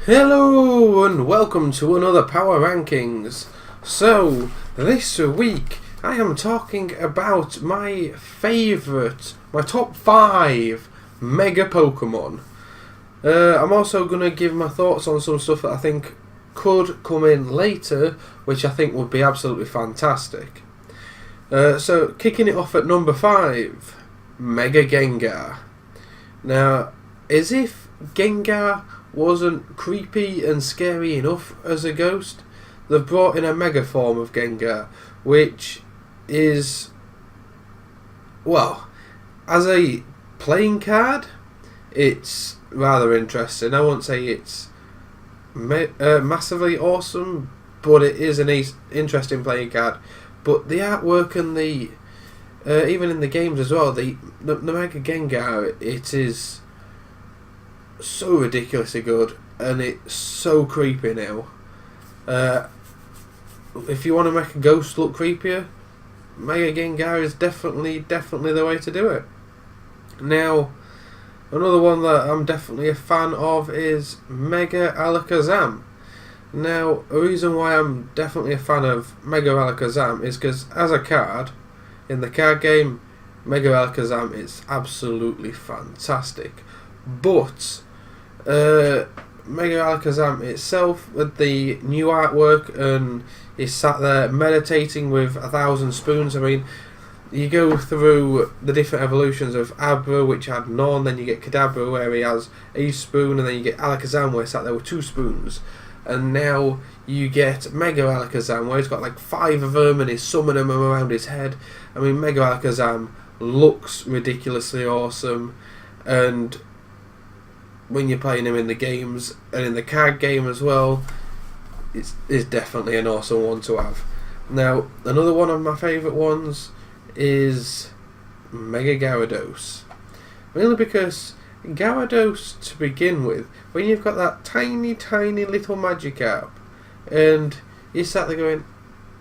Hello and welcome to another Power Rankings. So, this week I am talking about my top 5 Mega Pokemon. I'm also going to give my thoughts on some stuff that I think could come in later, which I think would be absolutely fantastic. So, kicking it off at number 5, Mega Gengar. Now, as if Gengar wasn't creepy and scary enough as a ghost, they've brought in a mega form of Gengar, which is, well, as a playing card, it's rather interesting. I won't say it's massively awesome, but it is an interesting playing card. But the artwork and the even in the games as well, the Mega Gengar, it is so ridiculously good, and it's so creepy now. If you want to make a ghost look creepier, Mega Gengar is definitely the way to do it. Now, another one that I'm definitely a fan of is Mega Alakazam. Now, a reason why I'm definitely a fan of Mega Alakazam is because as a card, in the card game, Mega Alakazam is absolutely fantastic. But Mega Alakazam itself, with the new artwork, and he's sat there meditating with 1,000 spoons. I mean, you go through the different evolutions of Abra, which had none, then you get Kadabra where he has a spoon, and then you get Alakazam where he's sat there with 2 spoons. And now you get Mega Alakazam where he's got like 5 of them and he's summoning them around his head. I mean, Mega Alakazam looks ridiculously awesome, and when you're playing him in the games and in the card game as well, it's definitely an awesome one to have. Now, another one of my favourite ones is Mega Gyarados. Mainly because Gyarados, to begin with, when you've got that tiny little Magikarp, and you sat there going,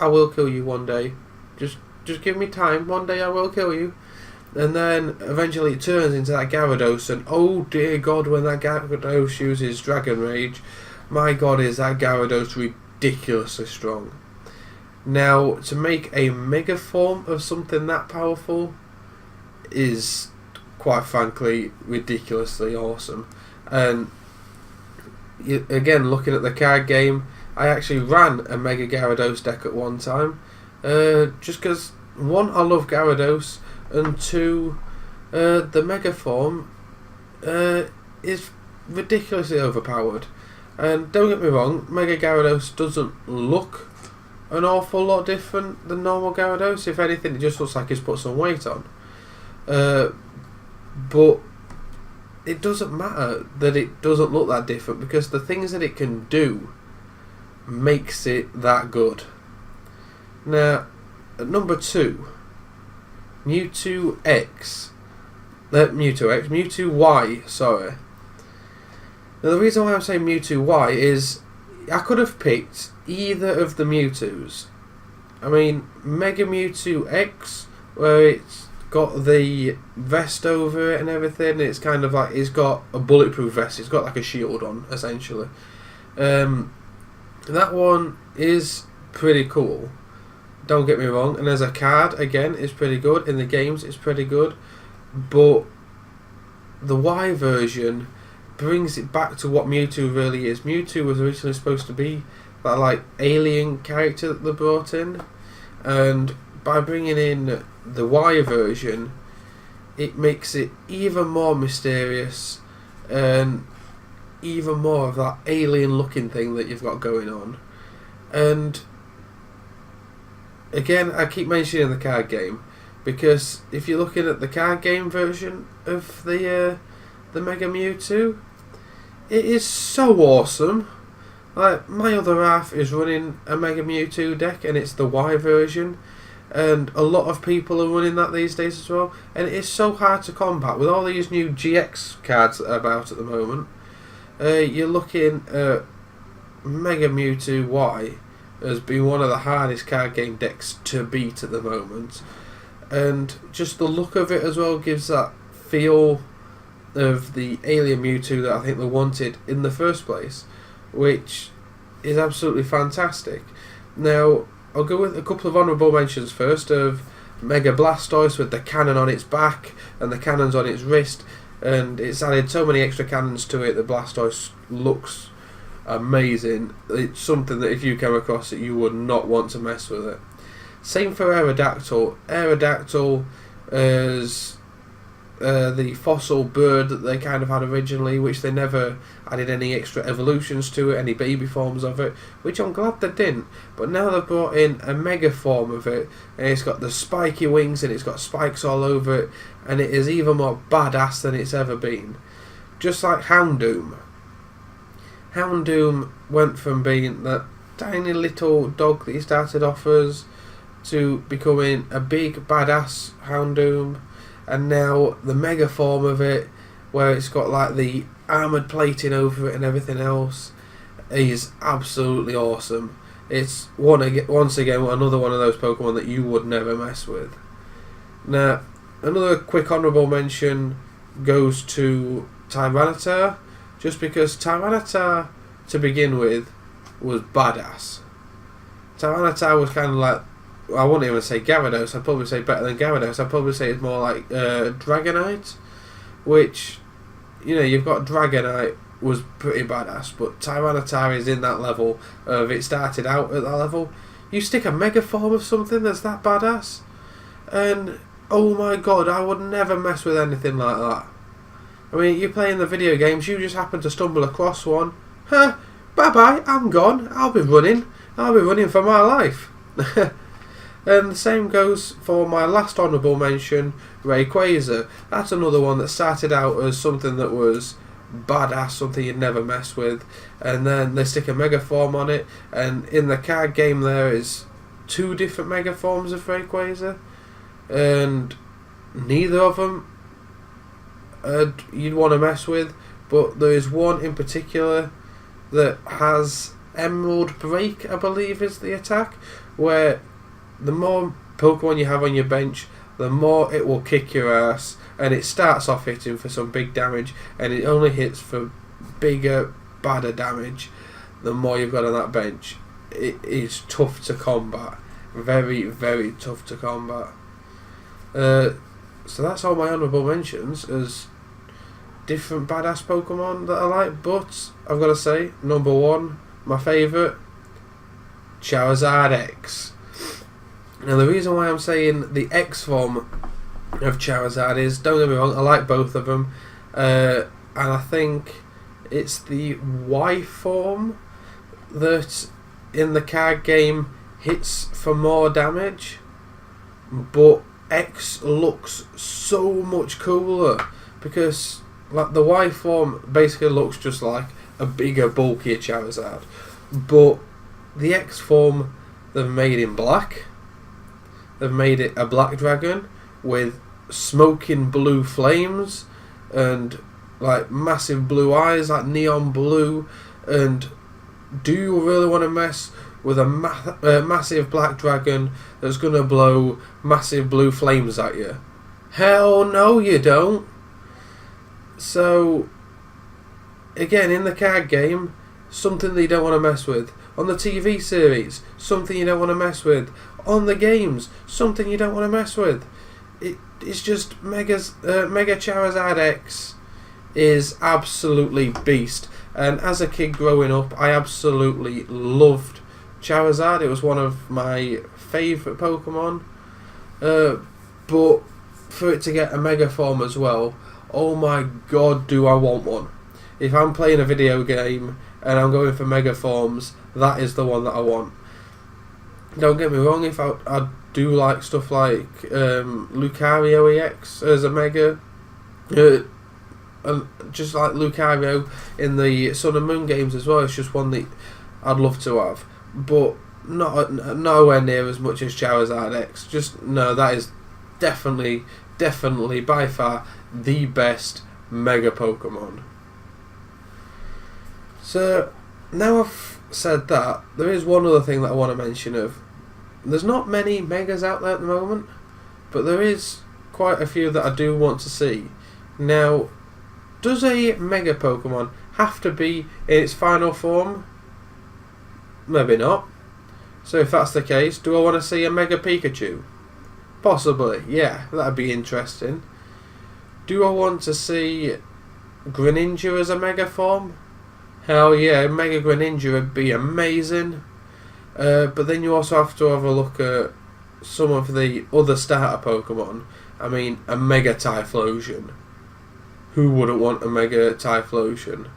I will kill you one day, just give me time, one day I will kill you. And then eventually it turns into that Gyarados, and oh dear God, when that Gyarados uses Dragon Rage, my God, is that Gyarados ridiculously strong. Now, to make a mega form of something that powerful is, quite frankly, ridiculously awesome. And again, looking at the card game, I actually ran a Mega Gyarados deck at one time, just because, one, I love Gyarados, and 2, the Mega form is ridiculously overpowered. And don't get me wrong, Mega Gyarados doesn't look an awful lot different than normal Gyarados. If anything, it just looks like he's put some weight on. But it doesn't matter that it doesn't look that different, because the things that it can do makes it that good. Now, at number 2, Mewtwo Y, sorry. Now, the reason why I'm saying Mewtwo Y is I could have picked either of the Mewtwo's. I mean, Mega Mewtwo X, where it's got the vest over it and everything, it's kind of like, it's got a bulletproof vest, it's got like a shield on, essentially. That one is pretty cool. Don't get me wrong, and as a card, again, it's pretty good. In the games, it's pretty good. But the Y version brings it back to what Mewtwo really is. Mewtwo was originally supposed to be that like alien character that they brought in, and by bringing in the Y version, it makes it even more mysterious and even more of that alien looking thing that you've got going on. And again, I keep mentioning the card game, because if you're looking at the card game version of the Mega Mewtwo, it is so awesome. Like, my other half is running a Mega Mewtwo deck, and it's the Y version, and a lot of people are running that these days as well, and it is so hard to combat with all these new GX cards that are about at the moment. You're looking at Mega Mewtwo Y has been one of the hardest card game decks to beat at the moment, and just the look of it as well gives that feel of the alien Mewtwo that I think they wanted in the first place. which is absolutely fantastic. Now, I'll go with a couple of honourable mentions first of Mega Blastoise with the cannon on its back and the cannons on its wrist, and it's added so many extra cannons to it that Blastoise looks amazing. It's something that if you came across it, you would not want to mess with it. Same for Aerodactyl. Aerodactyl is the fossil bird that they kind of had originally, which they never added any extra evolutions to it, any baby forms of it, which I'm glad they didn't. But now they've brought in a mega form of it, and it's got the spiky wings and it's got spikes all over it, and it is even more badass than it's ever been. Just like Houndoom. Houndoom went from being that tiny little dog that he started off as to becoming a big badass Houndoom, and now the mega form of it, where it's got like the armoured plating over it and everything else, is absolutely awesome. It's once again another one of those Pokemon that you would never mess with. Now, another quick honourable mention goes to Tyranitar, just because Tyranitar, to begin with, was badass. Tyranitar was kind of like, I wouldn't even say Gyarados, I'd probably say better than Gyarados. I'd probably say it's more like Dragonite, which, you know, you've got Dragonite was pretty badass, but Tyranitar is in that level of it started out at that level. You stick a mega form of something that's that badass, and oh my god, I would never mess with anything like that. I mean, you're playing the video games, you just happen to stumble across one. Huh, bye bye, I'm gone, I'll be running for my life. And the same goes for my last honourable mention, Rayquaza. That's another one that started out as something that was badass, something you'd never mess with, and then they stick a mega form on it, and in the card game there is 2 different mega forms of Rayquaza, and neither of them you'd want to mess with, but there is one in particular that has Emerald Break, I believe is the attack, where the more Pokemon you have on your bench, the more it will kick your ass, and it starts off hitting for some big damage, and it only hits for bigger, badder damage the more you've got on that bench. It is tough to combat. Very, very tough to combat. So that's all my honourable mentions as different badass Pokemon that I like, but I've got to say, number 1, my favourite, Charizard X. Now the reason why I'm saying the X form of Charizard is, don't get me wrong, I like both of them, and I think it's the Y form that in the card game hits for more damage, but X looks so much cooler because like the Y form basically looks just like a bigger, bulkier Charizard, but the X form they've made in black. They've made it a black dragon with smoking blue flames and like massive blue eyes, like neon blue. And do you really want to mess with a massive black dragon that's going to blow massive blue flames at you? Hell no, you don't. So, again, in the card game, something that you don't want to mess with. On the TV series, something you don't want to mess with. On the games, something you don't want to mess with. It's just Mega Charizard X is absolutely beast. And as a kid growing up, I absolutely loved Charizard. It was one of my favourite Pokemon. But for it to get a Mega form as well, oh my god, do I want one. If I'm playing a video game and I'm going for Mega forms, that is the one that I want. Don't get me wrong, if I do like stuff like Lucario EX as a Mega, and just like Lucario in the Sun and Moon games as well, it's just one that I'd love to have, but nowhere near as much as Charizard X. Just no, that is definitely by far the best Mega Pokemon. So now I've said that, there is one other thing that I want to mention of. There's not many Megas out there at the moment, but there is quite a few that I do want to see. Now, does a Mega Pokemon have to be in its final form? Maybe not. So if that's the case, do I want to see a Mega Pikachu? Possibly, yeah, that'd be interesting. Do I want to see Greninja as a Mega form? Hell yeah, Mega Greninja would be amazing. But then you also have to have a look at some of the other starter Pokemon. I mean, a Mega Typhlosion. Who wouldn't want a Mega Typhlosion?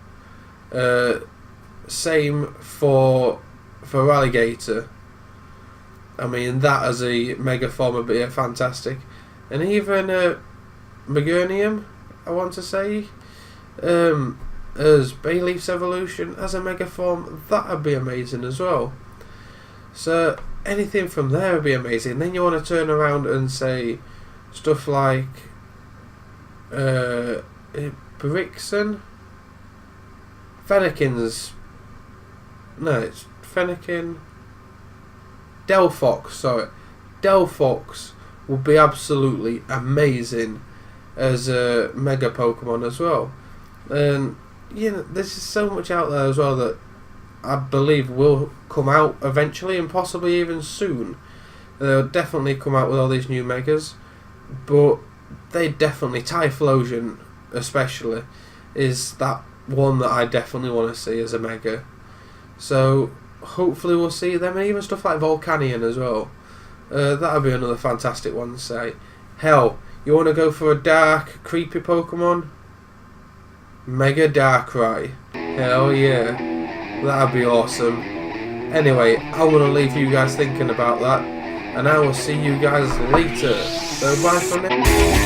Same for Alligator. I mean, that as a Mega form would be fantastic. And even Meganium, I want to say, as Bayleaf's evolution as a Mega form, that would be amazing as well. So anything from there would be amazing. Then you want to turn around and say stuff like Brixen? Fennekin's... No, it's Fennekin... Delphox, sorry. Delphox would be absolutely amazing as a Mega Pokemon as well. And, you know, there's just so much out there as well that I believe will come out eventually and possibly even soon. They'll definitely come out with all these new Megas, but they definitely, Typhlosion especially, is that one that I definitely want to see as a Mega. So hopefully we'll see them, and even stuff like Volcanion as well. That'll be another fantastic one to say. Hell, you want to go for a dark, creepy Pokemon? Mega Darkrai. Hell yeah. That'd be awesome. Anyway, I'm going to leave you guys thinking about that, and I will see you guys later. So bye for now.